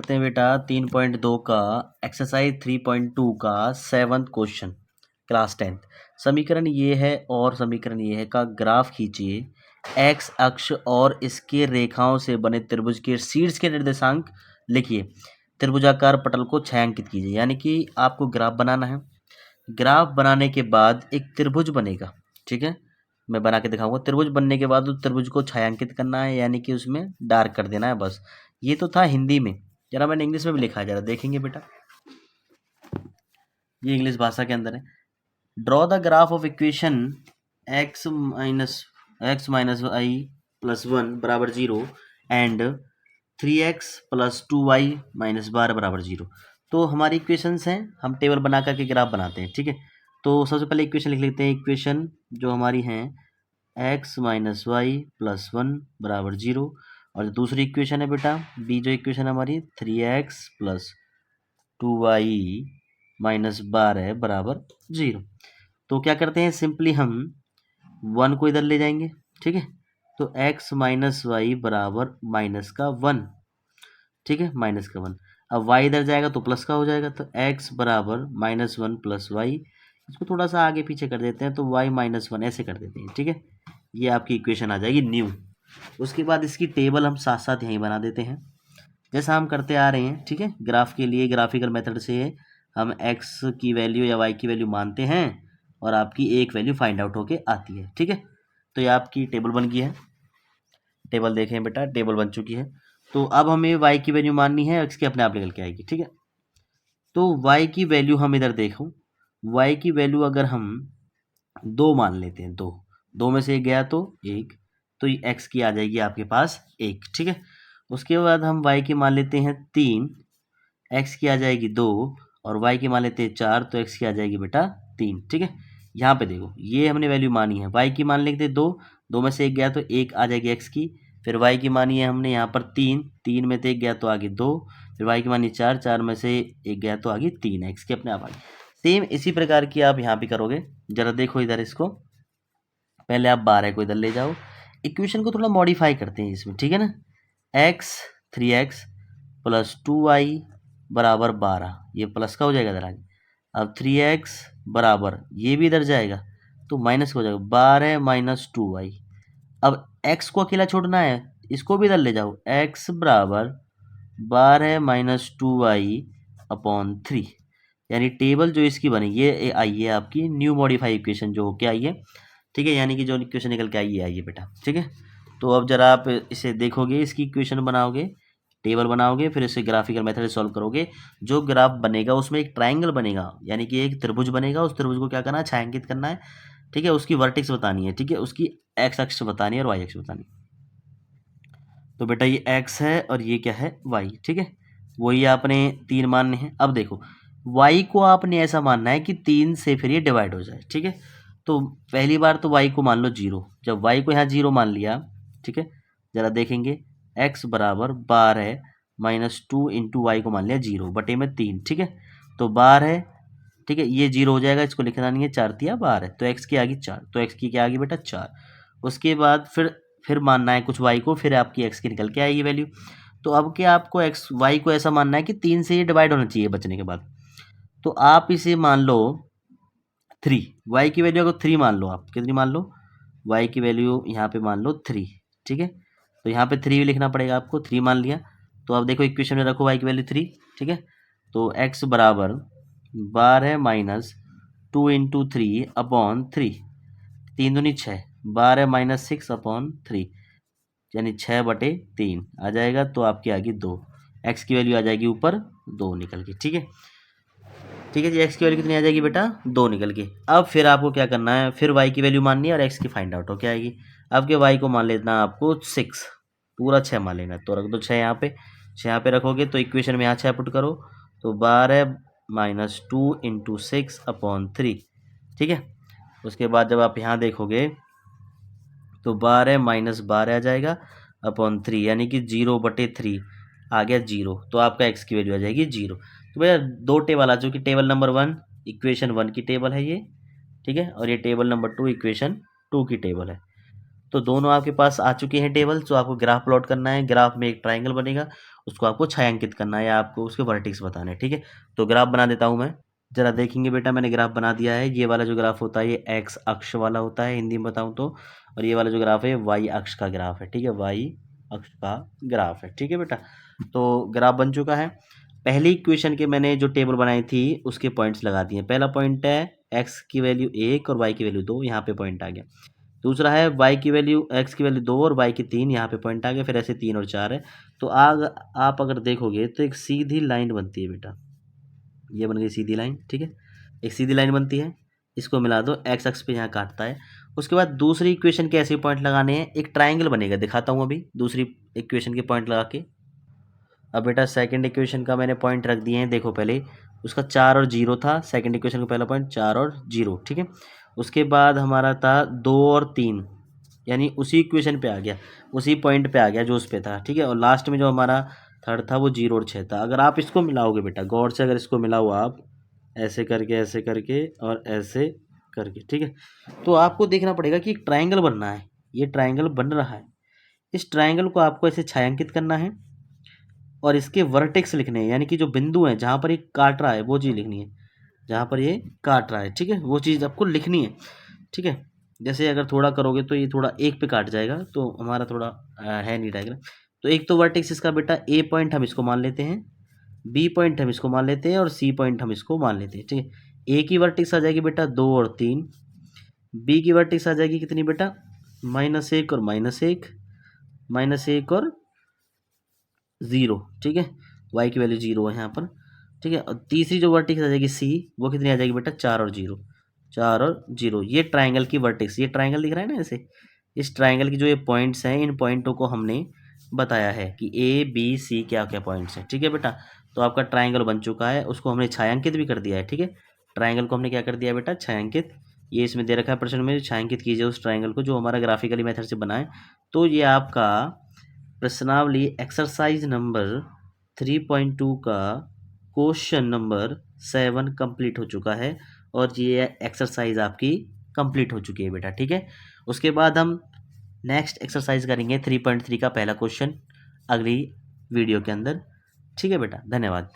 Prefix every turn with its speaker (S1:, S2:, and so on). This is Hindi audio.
S1: करते हैं बेटा 3.2 का एक्सरसाइज 3.2 का 7th क्वेश्चन क्लास 10th। समीकरण ये है और समीकरण ये है का ग्राफ खींचिए। एक्स अक्ष और इसके रेखाओं से बने त्रिभुज के शीर्ष के निर्देशांक लिखिए। त्रिभुजाकार पटल को छायांकित कीजिए। यानी कि आपको ग्राफ बनाना है। ग्राफ बनाने के बाद एक त्रिभुज बनेगा, ठीक है, मैं बना के दिखाऊंगा। त्रिभुज बनने के बाद उस त्रिभुज को छायांकित करना है, यानी कि उसमें डार्क कर देना है बस। ये तो था हिंदी में, जरा मैंने इंग्लिश में भी लिखा है, जरा देखेंगे बेटा। ये इंग्लिश भाषा के अंदर है। Draw the graph of equation x minus I plus 1 बराबर 0 and 3x plus 2y minus 12 बराबर 0। तो हमारी इक्वेशंस हैं, हम टेबल बना करके ग्राफ बनाते हैं, ठीक है। तो सबसे पहले इक्वेशन लिख लेते हैं। इक्वेशन जो हमारी हैं x माइनस वाई प्लस 1 बराबर 0, और दूसरी इक्वेशन है बेटा बी, जो इक्वेशन हमारी 3x प्लस 2y माइनस 12 बराबर 0। तो क्या करते हैं, सिंपली हम 1 को इधर ले जाएंगे, ठीक है। तो x माइनस वाई बराबर माइनस का 1, ठीक है, माइनस का 1। अब y इधर जाएगा तो प्लस का हो जाएगा, तो x बराबर माइनस 1 प्लस वाई। इसको थोड़ा सा आगे पीछे कर देते हैं तो y माइनस 1 ऐसे कर देते हैं, ठीक है। ये आपकी इक्वेशन आ जाएगी न्यू। उसके बाद इसकी टेबल हम साथ साथ यहीं बना देते हैं, जैसा हम करते आ रहे हैं, ठीक है। ग्राफ के लिए ग्राफिकल मेथड से हम x की वैल्यू या y की वैल्यू मानते हैं और आपकी एक वैल्यू फाइंड आउट होके आती है, ठीक है। तो ये आपकी टेबल बन गई है। टेबल देखें बेटा, टेबल बन चुकी है। तो अब हमें y की वैल्यू माननी है, x की अपने आप निकल के आएगी, ठीक है। तो y की वैल्यू हम इधर देखो, y की वैल्यू अगर हम 2 मान लेते हैं, 2 में से एक गया तो 1, तो ये x की आ जाएगी आपके पास 1, ठीक है। उसके बाद हम y की मान लेते हैं 3, x की आ जाएगी 2, और y की मान लेते हैं 4, तो x की आ जाएगी बेटा 3, ठीक है। यहाँ पे देखो ये हमने वैल्यू मानी है, y की मान लेते 2 में से एक गया तो 1 आ जाएगी x की। फिर y की मानी है हमने यहाँ पर 3 में से एक गया तो आगे 2, फिर y की मानी 4 में से एक गया तो आगे 3, x की अपने आप आगे। सेम इसी प्रकार की आप यहाँ भी करोगे। जरा देखो इधर, इसको पहले आप 12 को इधर ले जाओ, इक्वेशन को थोड़ा मॉडिफाई करते हैं इसमें, ठीक है ना। x 3x प्लस 2y बराबर 12, ये प्लस का हो जाएगा इधर आगे। अब 3x बराबर ये भी इधर जाएगा तो माइनस हो जाएगा 12 माइनस 2y। अब x को अकेला छोड़ना है, इसको भी इधर ले जाओ, x बराबर 12 माइनस 2y अपॉन 3। यानी टेबल जो इसकी बनी ये आई है आपकी न्यू मॉडिफाई इक्वेशन जो होके आई है, ठीक है। यानी कि जो इक्वेशन निकल के आई है, आई है बेटा, ठीक है। तो अब जरा आप इसे देखोगे, इसकी इक्वेशन बनाओगे, टेबल बनाओगे, फिर इसे ग्राफिकल मेथड से सॉल्व करोगे। जो ग्राफ बनेगा उसमें एक ट्राइंगल बनेगा, यानी कि एक त्रिभुज बनेगा। उस त्रिभुज को क्या करना है, छायांकित करना है, ठीक है। उसकी वर्टेक्स बतानी है, ठीक है, उसकी एक्स अक्ष बतानी है और वाई अक्ष बतानी है। तो बेटा ये एक्स है और ये क्या है, वाई, ठीक है। वही आपने 3 मानने हैं। अब देखो वाई को आपने ऐसा मानना है कि 3 से फिर ये डिवाइड हो जाए, ठीक है। तो पहली बार तो वाई को मान लो 0। जब वाई को यहाँ 0 मान लिया, ठीक है, जरा देखेंगे x बराबर 12 माइनस 2 इंटू वाई को मान लिया 0 बटे में 3, ठीक है। तो 12, ठीक है, ये 0 हो जाएगा, इसको लिखना नहीं है, 4 तिया 12, तो x की आ गई 4, तो x की क्या आ गई बेटा 4। उसके बाद फिर मानना है कुछ y को, फिर आपकी x की निकल के आएगी वैल्यू। तो अब क्या आपको x y को ऐसा मानना है कि 3 से ये डिवाइड होना चाहिए बचने के बाद। तो आप इसे मान लो 3, y की वैल्यू अगर 3 मान लो, आप कितनी मान लो, y की वैल्यू यहाँ पे मान लो 3, ठीक है। तो यहाँ पे 3 भी लिखना पड़ेगा आपको, 3 मान लिया। तो आप देखो इक्वेशन में रखो y की वैल्यू 3, ठीक है। तो x बराबर 12 माइनस 2 इंटू 3 अपॉन 3, 3 दूनी 6, 12 माइनस 6 अपॉन 3, यानी 6 बटे 3 आ जाएगा। तो आपकी आ गई 2, x की वैल्यू आ जाएगी ऊपर 2 निकल के, ठीक है। ठीक है जी, x की वैल्यू कितनी आ जाएगी बेटा 2 निकल के। अब फिर आपको क्या करना है, फिर y की वैल्यू माननी है और x की फाइंड आउट हो क्या आएगी। अब के y को मान लेना है आपको 6, पूरा 6 मान लेना है। तो रख दो 6 यहाँ पे, 6 यहाँ पे रखोगे तो इक्वेशन में यहाँ 6 पुट करो, तो 12 माइनस 2 इंटू 6 अपॉन 3, ठीक है। उसके बाद जब आप यहाँ देखोगे तो 12 माइनस 12 आ जाएगा अपॉन 3, यानी कि 0 बटे 3 आ गया 0, तो आपका x की वैल्यू आ जाएगी 0। तो भैया 2 टेबल आ चुकी, टेबल नंबर 1 इक्वेशन 1 की टेबल है ये, ठीक है, और ये टेबल नंबर 2 इक्वेशन 2 की टेबल है। तो दोनों आपके पास आ चुके हैं टेबल। तो आपको ग्राफ प्लॉट करना है, ग्राफ में एक ट्राइंगल बनेगा, उसको आपको छायांकित करना है या आपको उसके वर्टेक्स बताने हैं, ठीक है। तो ग्राफ बना देता हूँ मैं, ज़रा देखेंगे बेटा, मैंने ग्राफ बना दिया है। ये वाला जो ग्राफ होता है ये एक्स अक्ष वाला होता है हिंदी में बताऊँ तो, और ये वाला जो ग्राफ है वाई अक्ष का ग्राफ है, ठीक है, वाई अक्ष का ग्राफ है, ठीक है बेटा। तो ग्राफ बन चुका है। पहली इक्वेशन के मैंने जो टेबल बनाई थी उसके पॉइंट्स लगा दिए। पहला पॉइंट है एक्स की वैल्यू 1 और वाई की वैल्यू 2, यहाँ पे पॉइंट आ गया। दूसरा है वाई की वैल्यू, एक्स की वैल्यू 2 और वाई की 3, यहाँ पे पॉइंट आ गया। फिर ऐसे 3 और 4 है। तो आग आप अगर देखोगे तो एक सीधी लाइन बनती है बेटा, ये बन गई सीधी लाइन, ठीक है, एक सीधी लाइन बनती है। इसको मिला दो, एक्स अक्ष पे यहाँ काटता है। उसके बाद दूसरी इक्वेशन के ऐसे पॉइंट लगाने हैं, एक ट्राइंगल बनेगा, दिखाता हूँ अभी दूसरी इक्वेशन के पॉइंट लगा के। अब बेटा सेकंड इक्वेशन का मैंने पॉइंट रख दिए हैं, देखो पहले उसका 4 और 0 था, सेकंड इक्वेशन का पहला पॉइंट 4 और 0, ठीक है। उसके बाद हमारा था 2 और 3, यानी उसी इक्वेशन पे आ गया, उसी पॉइंट पे आ गया जो उस पे था, ठीक है। और लास्ट में जो हमारा थर्ड था वो 0 और 6 था। अगर आप इसको मिलाओगे बेटा गौर से, अगर इसको मिलाओ आप ऐसे करके और ऐसे करके, ठीक है, तो आपको देखना पड़ेगा कि एक ट्राइंगल बनना है। ये ट्राइंगल बन रहा है, इस ट्राइंगल को आपको ऐसे छायांकित करना है और इसके वर्टेक्स लिखने हैं, यानी कि जो बिंदु हैं जहाँ पर ये काट रहा है वो चीज़ लिखनी है, जहाँ पर ये काट रहा है, ठीक है, वो चीज़ आपको लिखनी है, ठीक है। जैसे अगर थोड़ा करोगे तो ये थोड़ा एक पे काट जाएगा, तो हमारा थोड़ा है नहीं डायग्राम। तो एक तो वर्टेक्स इसका बेटा ए पॉइंट हम इसको मान लेते हैं, बी पॉइंट हम इसको मान लेते हैं और सी पॉइंट हम इसको मान लेते हैं, ठीक है। ए की वर्टेक्स आ जाएगी बेटा 2 और 3, बी की वर्टेक्स आ जाएगी कितनी बेटा -1 और -1, -1 और 0, ठीक है, वाई की वैल्यू 0 है यहाँ पर, ठीक है। और तीसरी जो वर्टेक्स आ जाएगी सी, वो कितनी आ जाएगी बेटा 4 और 0, 4 और 0। ये ट्राइंगल की वर्टेक्स, ये ट्राइंगल दिख रहा है ना ऐसे, इस ट्राइंगल की जो ये पॉइंट्स हैं, इन पॉइंटों को हमने बताया है कि ए बी सी क्या क्या पॉइंट्स हैं, ठीक है बेटा। तो आपका ट्राइंगल बन चुका है, उसको हमने छायांकित भी कर दिया है, ठीक है। ट्राइंगल को हमने क्या कर दिया बेटा छायांकित, ये इसमें दे रखा है प्रश्न में, छायांकित कीजिए उस ट्राइंगल को जो हमारा ग्राफिकली मेथड से बना है। तो ये आपका प्रश्नावली एक्सरसाइज नंबर 3.2 का क्वेश्चन नंबर 7 कंप्लीट हो चुका है, और ये एक्सरसाइज आपकी कंप्लीट हो चुकी है बेटा, ठीक है। उसके बाद हम नेक्स्ट एक्सरसाइज करेंगे 3.3 का पहला क्वेश्चन अगली वीडियो के अंदर, ठीक है बेटा। धन्यवाद।